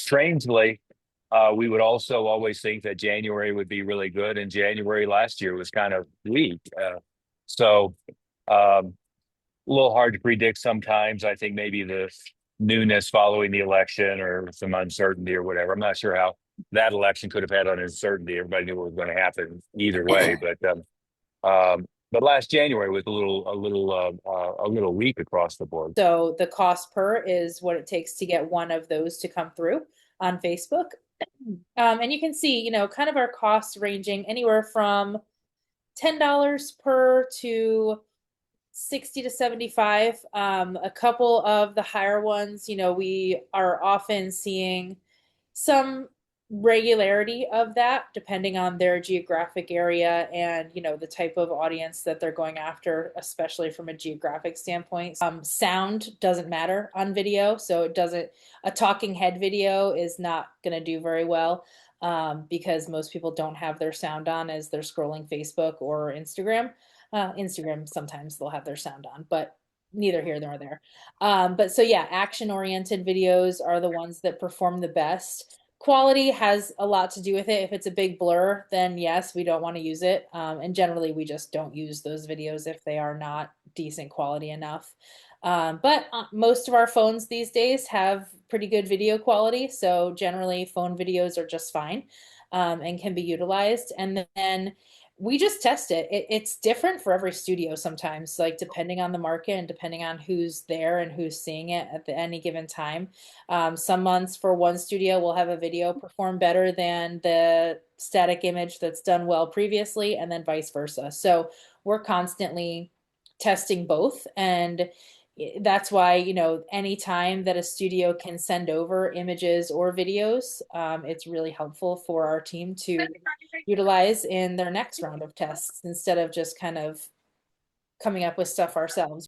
strangely, we would also always think that January would be really good, and January last year was kind of weak. So um, a little hard to predict sometimes. I think maybe the newness following the election or some uncertainty or whatever. I'm not sure how that election could have had an uncertainty. Everybody knew what was going to happen either way, but last January was a little weak across the board. So the cost per is what it takes to get one of those to come through on Facebook. And you can see, kind of our costs ranging anywhere from $10 per to 60 to 75. A couple of the higher ones, we are often seeing some regularity of that depending on their geographic area and the type of audience that they're going after, especially from a geographic standpoint. Sound doesn't matter on video, so it doesn't a talking head video is not going to do very well, because most people don't have their sound on as they're scrolling Facebook or Instagram. Instagram, sometimes they'll have their sound on, but neither here nor there. But so yeah, action oriented videos are the ones that perform the best. Quality has a lot to do with it. If it's a big blur, then yes, we don't want to use it. And generally, we just don't use those videos if they are not decent quality enough. But most of our phones these days have pretty good video quality. So generally, phone videos are just fine, and can be utilized. And then we just test it. It's different for every studio sometimes, like depending on the market and depending on who's there and who's seeing it at any given time. Some months for one studio will have a video perform better than the static image that's done well previously, and then vice versa. So we're constantly testing both. And that's why, anytime that a studio can send over images or videos, it's really helpful for our team to utilize in their next round of tests instead of just kind of coming up with stuff ourselves.